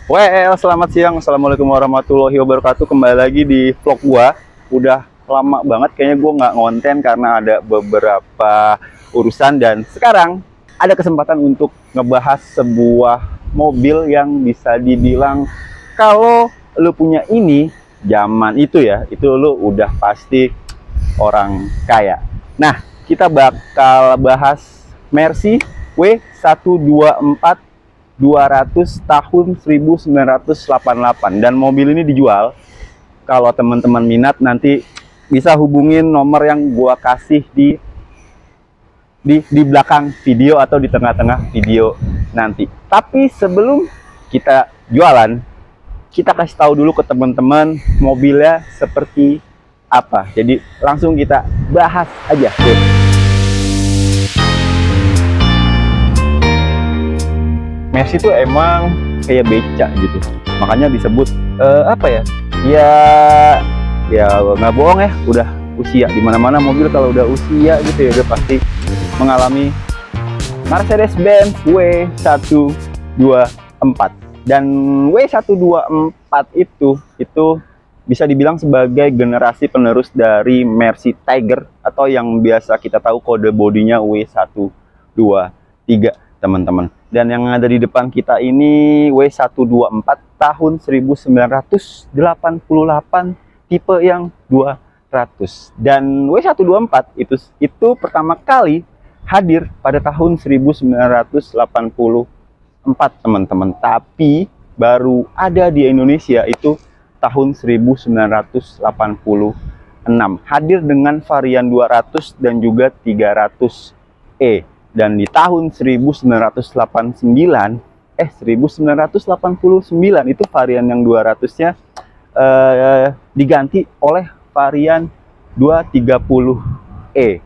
Well, selamat siang. Assalamualaikum warahmatullahi wabarakatuh. Kembali lagi di vlog gua. Udah lama banget kayaknya gua nggak ngonten karena ada beberapa urusan, dan sekarang ada kesempatan untuk ngebahas sebuah mobil yang bisa dibilang kalau lu punya ini zaman itu ya, itu lu udah pasti orang kaya. Nah, kita bakal bahas Mercy W124 200 tahun 1988, dan mobil ini dijual. Kalau teman-teman minat nanti bisa hubungin nomor yang gua kasih di belakang video atau di tengah-tengah video nanti. Tapi sebelum kita jualan, kita kasih tahu dulu ke teman-teman mobilnya seperti apa. Jadi langsung kita bahas aja. Mercy itu emang kayak beca gitu, makanya disebut apa ya? Ya nggak bohong ya, udah usia. Dimana-mana mobil kalau udah usia gitu ya, udah pasti mengalami Mercedes-Benz W124. Dan W124 itu bisa dibilang sebagai generasi penerus dari Mercy Tiger, atau yang biasa kita tahu kode bodinya W123, teman-teman. Dan yang ada di depan kita ini W124 tahun 1988, tipe yang 200. Dan W124 itu pertama kali hadir pada tahun 1984, teman-teman. Tapi baru ada di Indonesia itu tahun 1986. Hadir dengan varian 200 dan juga 300E. Dan di tahun 1989 itu varian yang 200-nya diganti oleh varian 230E,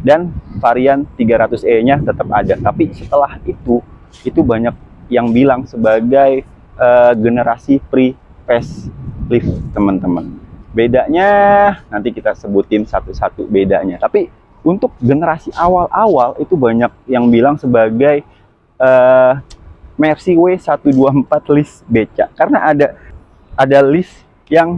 dan varian 300E-nya tetap ada. Tapi setelah itu banyak yang bilang sebagai generasi pre-facelift, teman-teman. Bedanya nanti kita sebutin satu-satu bedanya. Tapi untuk generasi awal-awal itu banyak yang bilang sebagai Mercy W124 list beca, karena ada list yang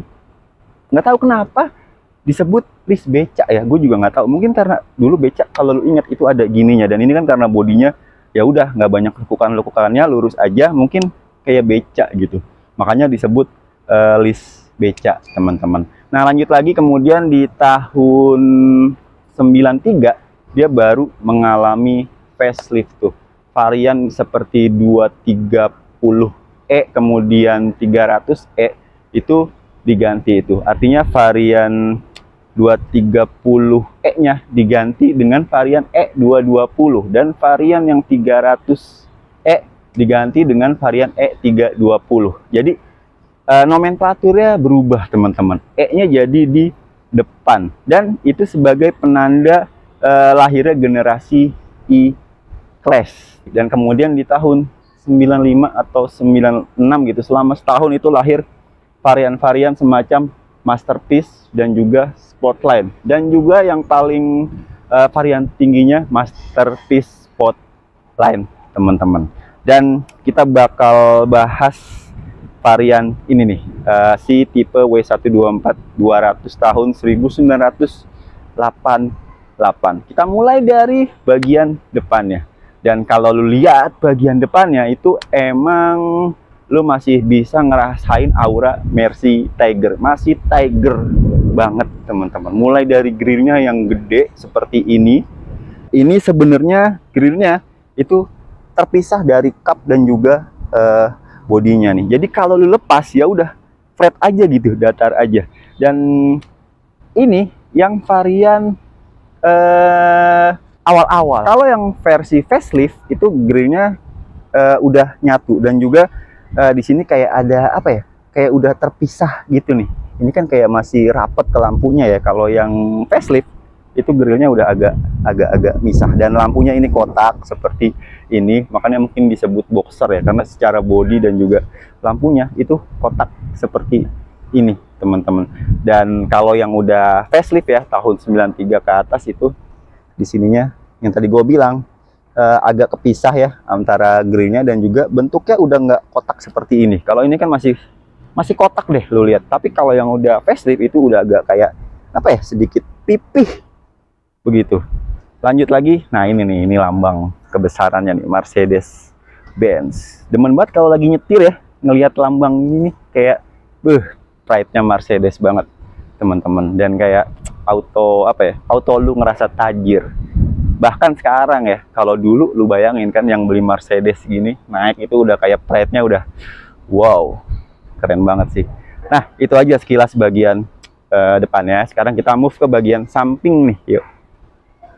nggak tahu kenapa disebut list beca ya. Gue juga nggak tahu, mungkin karena dulu beca kalau lu ingat itu ada gininya, dan ini kan karena bodinya ya udah nggak banyak lekukan-lekukannya, lurus aja, mungkin kayak beca gitu, makanya disebut list beca, teman-teman. Nah, lanjut lagi, kemudian di tahun 93 dia baru mengalami facelift tuh. Varian seperti 230E kemudian 300E itu diganti itu. Artinya varian 230E-nya diganti dengan varian E220, dan varian yang 300E diganti dengan varian E320. Jadi nomenklaturnya berubah, teman-teman. E-nya jadi di depan, dan itu sebagai penanda lahirnya generasi E-Class. Dan kemudian di tahun 95 atau 96 gitu, selama setahun itu lahir varian-varian semacam Masterpiece dan juga Sportline, dan juga yang paling varian tingginya Masterpiece Sportline, teman-teman. Dan kita bakal bahas varian ini nih, si tipe W124 200 tahun 1988. Kita mulai dari bagian depannya. Dan kalau lu lihat bagian depannya itu emang lu masih bisa ngerasain aura Mercy Tiger. Masih Tiger banget, teman-teman. Mulai dari grillnya yang gede seperti ini. Ini sebenarnya grillnya itu terpisah dari kap dan juga bodinya nih. Jadi kalau lu lepas ya udah flat aja gitu, datar aja. Dan ini yang varian awal-awal. Kalau yang versi facelift itu grillnya udah nyatu, dan juga di sini kayak ada apa ya? Kayak udah terpisah gitu nih. Ini kan kayak masih rapet ke lampunya ya. Kalau yang facelift itu grillnya udah agak misah, dan lampunya ini kotak seperti ini, makanya mungkin disebut boxer ya, karena secara body dan juga lampunya itu kotak seperti ini, teman-teman. Dan kalau yang udah facelift ya tahun 93 ke atas itu di sininya yang tadi gue bilang agak kepisah ya antara grillnya, dan juga bentuknya udah nggak kotak seperti ini. Kalau ini kan masih kotak deh lu lihat. Tapi kalau yang udah facelift itu udah agak kayak apa ya, sedikit pipih begitu. Lanjut lagi, nah ini nih, ini lambang kebesarannya nih, Mercedes Benz. Demen banget kalau lagi nyetir ya ngelihat lambang ini nih, kayak pride-nya Mercedes banget teman-teman. Dan kayak auto apa ya, auto lu ngerasa tajir. Bahkan sekarang ya, kalau dulu lu bayangin kan yang beli Mercedes gini naik itu udah kayak pride-nya udah wow, keren banget sih. Nah, itu aja sekilas bagian depannya. Sekarang kita move ke bagian samping nih, yuk.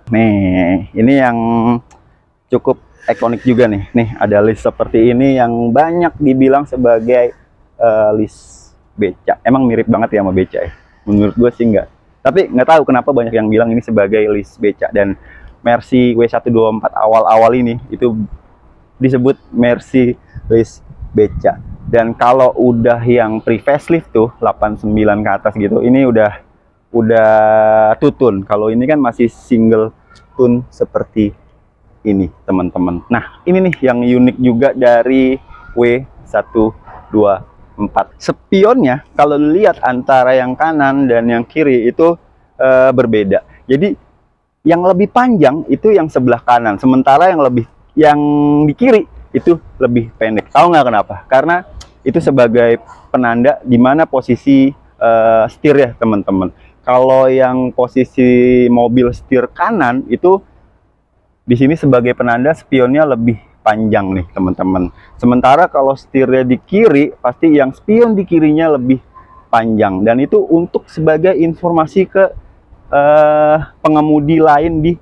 Nih, ini yang cukup ikonik juga nih. Nih, ada list seperti ini yang banyak dibilang sebagai list beca. Emang mirip banget ya sama beca ya? Menurut gue sih enggak. Tapi nggak tahu kenapa banyak yang bilang ini sebagai list beca. Dan Mercy W124 awal-awal ini itu disebut Mercy list beca. Dan kalau udah yang pre-facelift tuh 89 ke atas gitu, ini udah two-tone. Kalau ini kan masih single tone seperti ini teman-teman. Nah, ini nih yang unik juga dari W124. Spionnya kalau lihat antara yang kanan dan yang kiri itu berbeda. Jadi yang lebih panjang itu yang sebelah kanan, sementara yang di kiri itu lebih pendek. Tahu nggak kenapa? Karena itu sebagai penanda di mana posisi setir ya teman-teman. Kalau yang posisi mobil setir kanan itu di sini sebagai penanda spionnya lebih panjang nih teman-teman. Sementara kalau setirnya di kiri, pasti yang spion di kirinya lebih panjang. Dan itu untuk sebagai informasi ke pengemudi lain di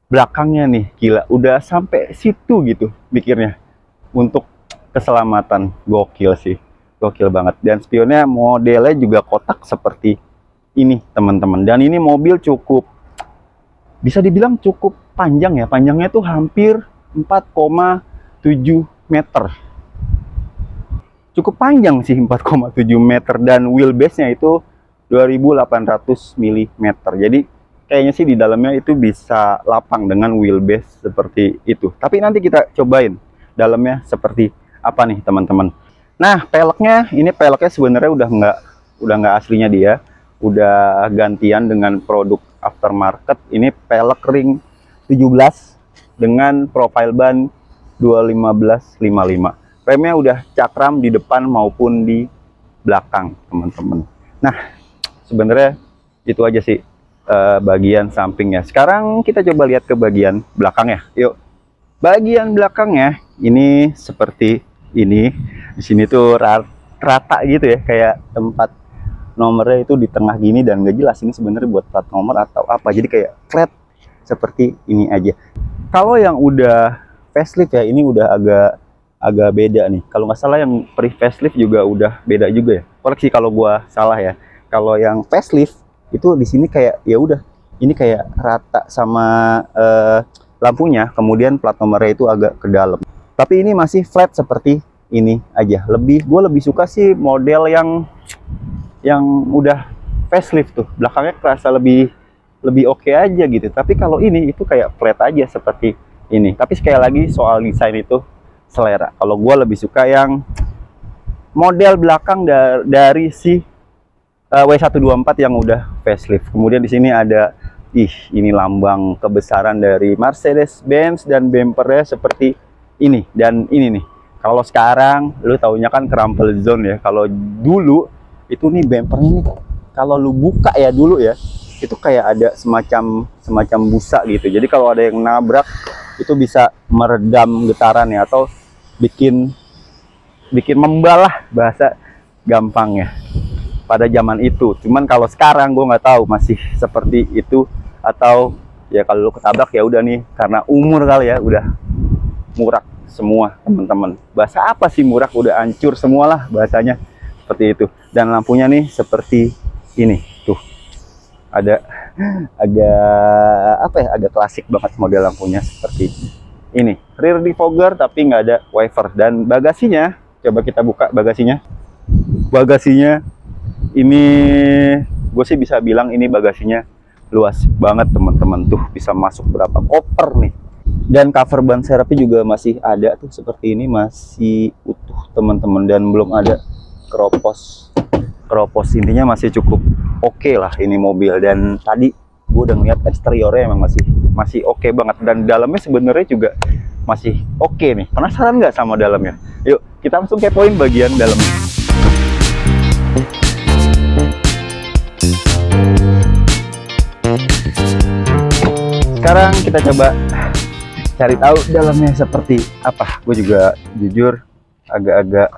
belakangnya nih. Gila, udah sampai situ gitu pikirnya untuk keselamatan. Gokil sih, gokil banget. Dan spionnya modelnya juga kotak seperti ini teman-teman. Dan ini mobil cukup, bisa dibilang cukup panjang ya. Panjangnya tuh hampir 4,7 meter. Cukup panjang sih, 4,7 meter. Dan wheelbase-nya itu 2800 mm. Jadi kayaknya sih di dalamnya itu bisa lapang dengan wheelbase seperti itu. Tapi nanti kita cobain dalamnya seperti apa nih teman-teman. Nah, peleknya, ini peleknya sebenarnya udah nggak aslinya dia. Udah gantian dengan produk aftermarket. Ini pelek ring 17 dengan profile ban 215/55. Remnya udah cakram di depan maupun di belakang teman-teman. Nah, sebenarnya itu aja sih bagian sampingnya. Sekarang kita coba lihat ke bagian belakangnya. Yuk. Bagian belakangnya ini seperti ini. Di sini tuh rata gitu ya, kayak tempat nomornya itu di tengah gini, dan nggak jelas ini sebenarnya buat plat nomor atau apa. Jadi kayak flat seperti ini aja. Kalau yang udah facelift ya, ini udah agak beda nih. Kalau nggak salah yang pre-facelift juga udah beda juga ya. Koreksi kalau gua salah ya. Kalau yang facelift itu di sini kayak ya udah, ini kayak rata sama lampunya, kemudian plat nomornya itu agak ke dalam. Tapi ini masih flat seperti ini aja. Gue lebih suka sih model yang udah facelift tuh. Belakangnya kerasa lebih oke aja gitu. Tapi kalau ini itu kayak flat aja seperti ini. Tapi sekali lagi soal desain itu selera. Kalau gue lebih suka yang model belakang dari si W124 yang udah facelift. Kemudian di sini ada, ini lambang kebesaran dari Mercedes-Benz, dan bumpernya seperti ini. Dan ini nih, kalau sekarang lu taunya kan crumple zone ya. Kalau dulu itu nih bumpernya nih, kalau lu buka ya dulu ya, itu kayak ada semacam busa gitu. Jadi kalau ada yang nabrak itu bisa meredam getaran ya, atau bikin membalah bahasa gampangnya pada zaman itu. Cuman kalau sekarang gue nggak tahu masih seperti itu, atau ya kalau lu ketabrak ya udah nih, karena umur kali ya, udah murak semua teman-teman. Bahasa apa sih murak, udah hancur semualah bahasanya seperti itu. Dan lampunya nih seperti ini tuh, ada agak klasik banget model lampunya seperti ini. Rear defogger tapi nggak ada wiper. Dan bagasinya, coba kita buka bagasinya. Bagasinya ini gue sih bisa bilang ini bagasinya luas banget teman-teman. Tuh bisa masuk berapa koper nih. Dan cover ban serepnya juga masih ada tuh seperti ini, masih utuh teman-teman, dan belum ada keropos. Intinya masih cukup oke lah ini mobil. Dan tadi gue udah ngeliat eksteriornya emang masih oke banget, dan dalamnya sebenarnya juga masih oke nih. Penasaran nggak sama dalamnya? Yuk kita langsung kepoin bagian dalamnya. Sekarang kita coba cari tahu dalamnya seperti apa. Gue juga jujur agak-agak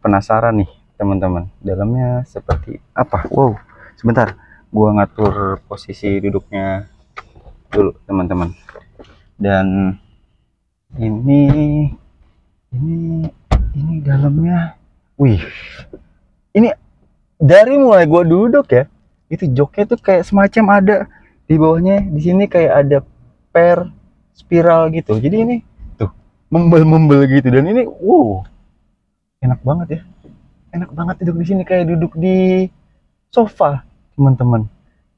penasaran nih teman-teman, dalamnya seperti apa. Wow, sebentar, gue ngatur posisi duduknya dulu teman-teman. Dan ini dalamnya, wih, ini dari mulai gue duduk ya, itu joknya tuh kayak semacam ada di bawahnya, di sini kayak ada per spiral gitu. Jadi ini tuh membel gitu, dan ini wow, enak banget ya, enak banget duduk di sini kayak duduk di sofa teman-teman.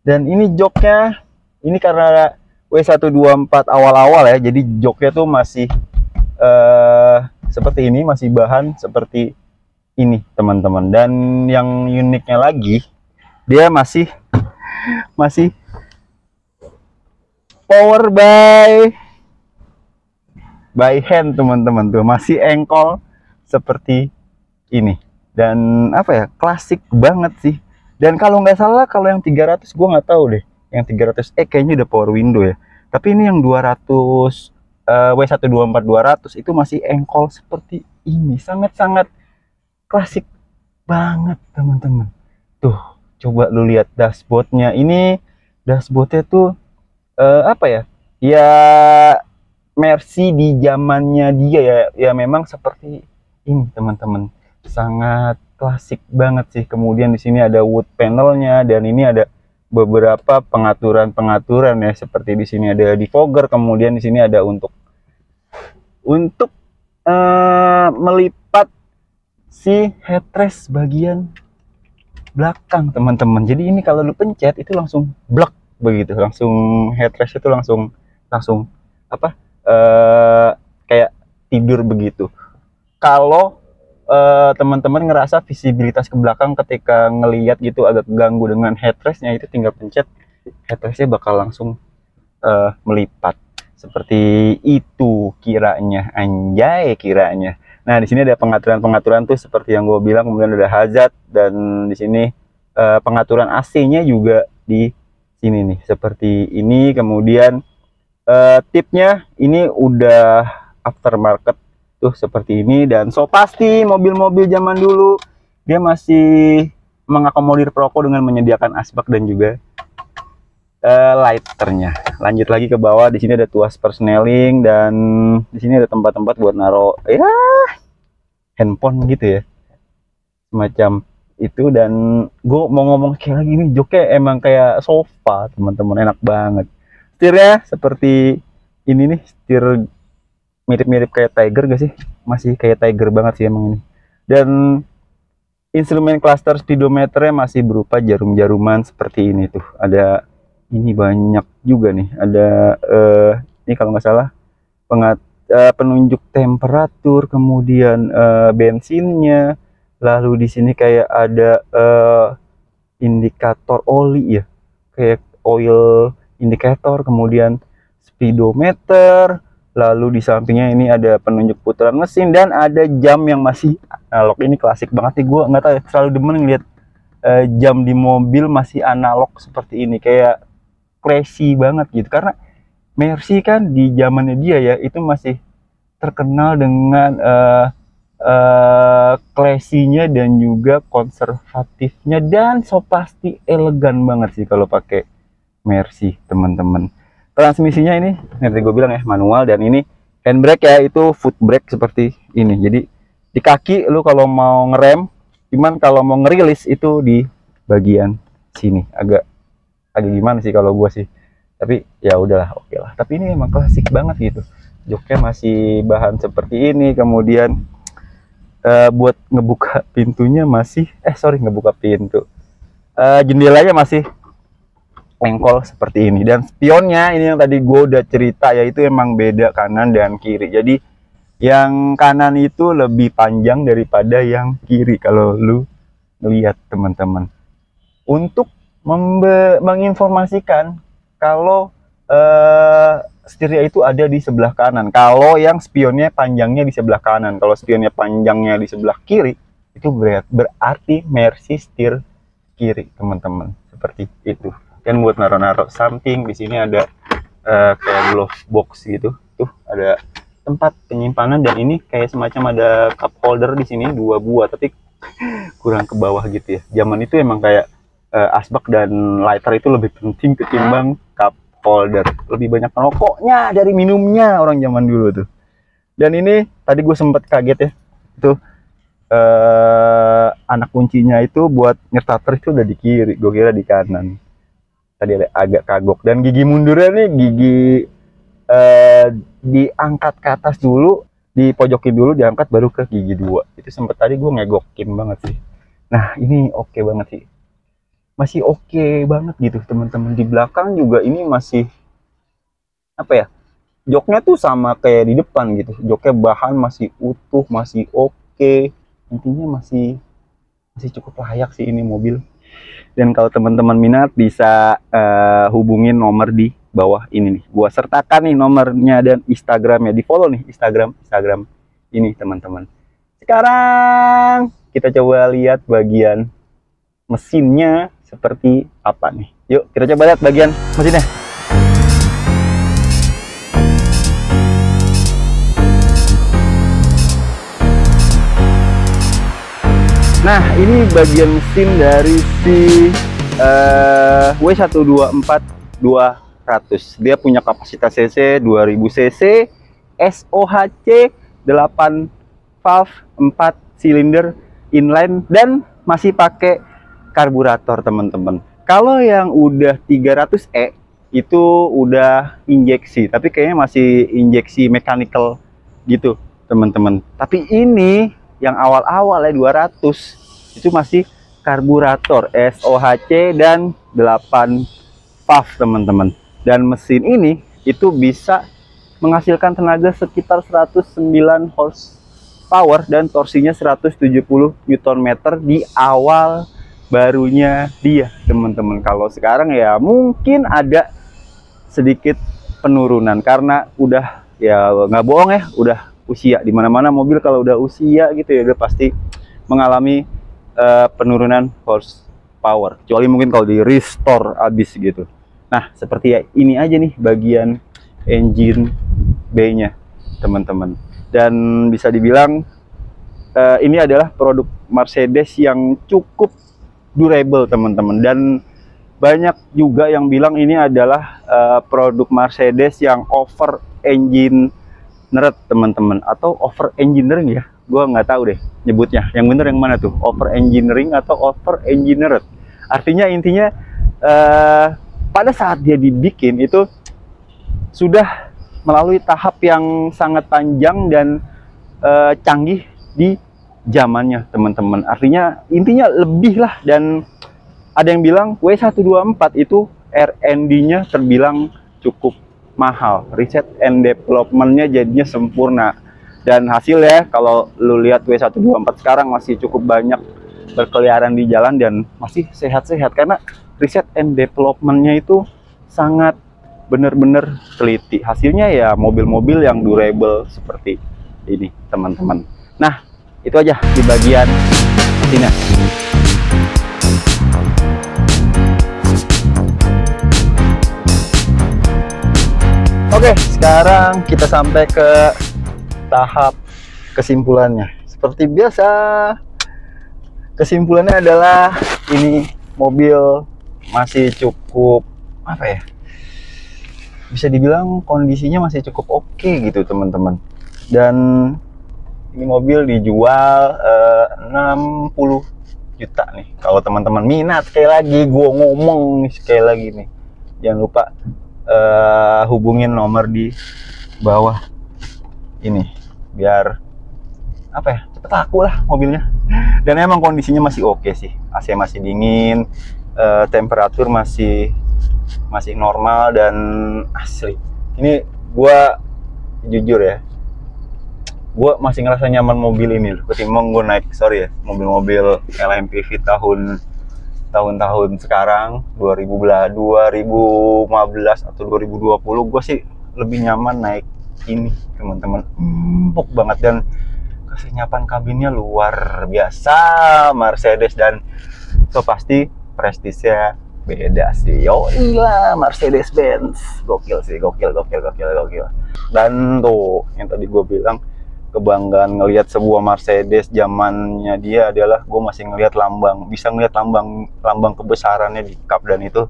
Dan ini joknya, ini karena W124 awal-awal ya, jadi joknya tuh masih seperti ini, masih bahan seperti ini teman-teman. Dan yang uniknya lagi, dia masih power by hand teman-teman, tuh masih engkol seperti ini. Dan apa ya, klasik banget sih. Dan kalau nggak salah, kalau yang 300 gue nggak tahu deh, yang 300E kayaknya udah power window ya. Tapi ini yang 200 W124 200 itu masih engkol seperti ini, sangat-sangat klasik banget teman-teman. Tuh coba lu lihat dashboardnya. Ini dashboardnya tuh apa ya, ya Mercy di zamannya dia ya, ya memang seperti ini teman-teman, sangat klasik banget sih. Kemudian di sini ada wood panelnya, dan ini ada beberapa pengaturan ya, seperti di sini ada defogger, kemudian di sini ada untuk melipat si headrest bagian belakang teman-teman. Jadi ini kalau lu pencet itu langsung blok begitu, langsung headrest itu langsung apa, kayak tidur begitu. Kalau teman-teman ngerasa visibilitas ke belakang ketika ngelihat gitu agak ganggu dengan headrestnya, itu tinggal pencet, headrestnya bakal langsung melipat seperti itu kiranya, anjay kiranya. Nah di sini ada pengaturan tuh seperti yang gue bilang, kemudian ada hazard, dan di sini pengaturan AC-nya juga di sini nih seperti ini. Kemudian tipnya ini udah aftermarket tuh seperti ini. Dan so pasti mobil-mobil zaman dulu dia masih mengakomodir perokok dengan menyediakan asbak dan juga lighternya. Lanjut lagi ke bawah, di sini ada tuas persneling, dan di sini ada tempat-tempat buat naro ya handphone gitu ya, semacam itu. Dan gue mau ngomong kayak lagi, ini joknya emang kayak sofa teman-teman, enak banget. Setirnya seperti ini nih, setir mirip-mirip kayak Tiger gak sih? Masih kayak Tiger banget sih emang ini. Dan instrumen cluster speedometernya masih berupa jarum-jaruman seperti ini tuh. Ada ini banyak juga nih, ada ini kalau nggak salah penunjuk temperatur, kemudian bensinnya, lalu di sini kayak ada indikator oli ya, kayak oil indikator, kemudian speedometer, lalu di sampingnya ini ada penunjuk putaran mesin, dan ada jam yang masih analog. Ini klasik banget nih, gue nggak tahu ya, selalu demen ngeliat jam di mobil masih analog seperti ini, kayak classy banget gitu. Karena Mercy kan di zamannya dia ya, itu masih terkenal dengan classy-nya dan juga konservatifnya, dan so pasti elegan banget sih kalau pakai Mercy teman-teman. Transmisinya ini nanti gue bilang ya manual, dan ini handbrake ya, itu foot brake seperti ini. Jadi di kaki lu kalau mau ngerem, cuman kalau mau ngerilis itu di bagian sini. Agak gimana sih kalau gue sih, tapi ya udahlah, oke lah. Tapi ini emang klasik banget gitu, joknya masih bahan seperti ini. Kemudian buat ngebuka pintunya masih ngebuka pintu, jendelanya masih lengkol seperti ini. Dan spionnya ini yang tadi gue udah cerita, yaitu emang beda kanan dan kiri. Jadi yang kanan itu lebih panjang daripada yang kiri kalau lu lihat teman-teman. Untuk menginformasikan kalau setirnya itu ada di sebelah kanan. Kalau yang spionnya panjangnya di sebelah kanan, kalau spionnya panjangnya di sebelah kiri, itu berarti Mercy setir kiri teman-teman. Seperti itu. Dan buat naruh-naruh samping, di sini ada kayak glove box gitu. Tuh ada tempat penyimpanan, dan ini kayak semacam ada cup holder di sini 2 buah, tapi kurang ke bawah gitu ya. Zaman itu emang kayak asbak dan lighter itu lebih penting ketimbang cup holder. Lebih banyak rokoknya dari minumnya orang zaman dulu tuh. Dan ini tadi gue sempet kaget ya, itu anak kuncinya itu buat nge-starter itu udah di kiri, gue kira di kanan. Tadi agak kagok. Dan gigi mundurnya nih, gigi diangkat ke atas dulu, dipojokin dulu, diangkat baru ke gigi 2. Itu sempet tadi gue ngegokin banget sih. Nah ini oke banget sih, masih oke banget gitu teman-teman. Di belakang juga ini masih apa ya, joknya tuh sama kayak di depan gitu. Joknya bahan masih utuh, masih oke. Intinya masih cukup layak sih ini mobil. Dan kalau teman-teman minat bisa hubungin nomor di bawah ini nih. Gua sertakan nih nomornya dan Instagramnya. Di follow nih Instagram ini teman-teman. Sekarang kita coba lihat bagian mesinnya seperti apa nih. Yuk kita coba lihat bagian mesinnya. Nah ini bagian mesin dari si W124-200. Dia punya kapasitas cc 2000 cc, SOHC 8 valve, 4 silinder inline, dan masih pakai karburator teman-teman. Kalau yang udah 300E itu udah injeksi, tapi kayaknya masih injeksi mechanical gitu teman-teman. Tapi ini yang awal-awal ya 200 itu masih karburator SOHC dan 8 valve teman-teman. Dan mesin ini itu bisa menghasilkan tenaga sekitar 109 horsepower dan torsinya 170 Nm di awal barunya dia teman-teman. Kalau sekarang ya mungkin ada sedikit penurunan karena udah ya nggak bohong ya, udah usia. Dimana-mana mobil kalau udah usia gitu ya udah pasti mengalami penurunan horsepower, kecuali mungkin kalau di restore habis gitu. Nah seperti ya, ini aja nih bagian engine bay-nya teman-teman. Dan bisa dibilang ini adalah produk Mercedes yang cukup durable teman-teman. Dan banyak juga yang bilang ini adalah produk Mercedes yang over engine nerd teman-teman, atau over engineering ya, gua nggak tahu deh nyebutnya yang bener yang mana tuh, over engineering atau over engineered. Artinya intinya pada saat dia dibikin itu sudah melalui tahap yang sangat panjang dan canggih di zamannya teman-teman. Artinya intinya lebih lah. Dan ada yang bilang W124 itu R&D-nya terbilang cukup mahal, riset and development-nya jadinya sempurna. Dan hasilnya kalau lu lihat W124 sekarang masih cukup banyak berkeliaran di jalan dan masih sehat-sehat karena riset and development-nya itu sangat benar-benar teliti. Hasilnya ya mobil-mobil yang durable seperti ini teman-teman. Nah itu aja di bagian mesinnya. Oke, sekarang kita sampai ke tahap kesimpulannya. Seperti biasa, kesimpulannya adalah ini mobil masih cukup apa ya? Bisa dibilang kondisinya masih cukup oke gitu teman-teman. Dan ini mobil dijual 60 juta nih. Kalau teman-teman minat, sekali lagi gue ngomong nih sekali lagi nih, jangan lupa hubungin nomor di bawah ini biar apa ya, cepet laku lah mobilnya. Dan emang kondisinya masih oke sih, AC masih dingin, temperatur masih masih normal dan asli. Ini gua jujur ya, gua masih ngerasa nyaman mobil ini loh ketimbang gua naik, sorry ya, mobil-mobil LMPV tahun-tahun sekarang 2015 atau 2020. Gua sih lebih nyaman naik ini teman-teman, empuk banget, dan kesenyapan kabinnya luar biasa Mercedes, dan so pasti prestisnya beda sih. Yoilah, Mercedes Benz gokil sih, gokil. Dan tuh yang tadi gue bilang, kebanggaan ngelihat sebuah Mercedes zamannya dia adalah gue masih ngelihat bisa ngelihat lambang kebesarannya di kap, dan itu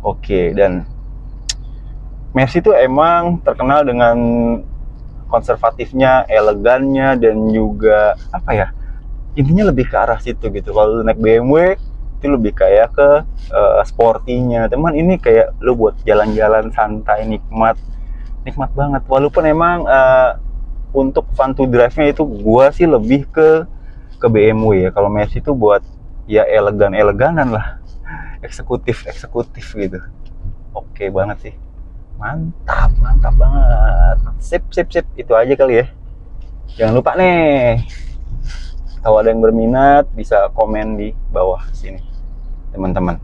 oke. Dan Mercy itu emang terkenal dengan konservatifnya, elegannya, dan juga apa ya, intinya lebih ke arah situ gitu. Kalau naik BMW itu lebih kayak ke sportinya, teman. Ini kayak lu buat jalan-jalan santai, nikmat banget. Walaupun emang untuk fun to drive-nya itu gua sih lebih ke BMW ya. Kalau Mercy itu buat ya eleganan lah, eksekutif gitu. Oke banget sih, mantap banget. Sip. Itu aja kali ya. Jangan lupa nih, kalau ada yang berminat bisa komen di bawah sini teman-teman.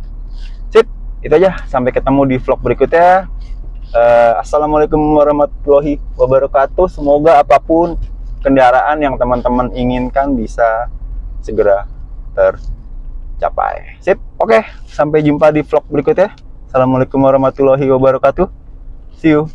Sip, itu aja. Sampai ketemu di vlog berikutnya. Assalamualaikum warahmatullahi wabarakatuh. Semoga apapun kendaraan yang teman-teman inginkan bisa segera tercapai. Sip, oke. Sampai jumpa di vlog berikutnya. Assalamualaikum warahmatullahi wabarakatuh. See you.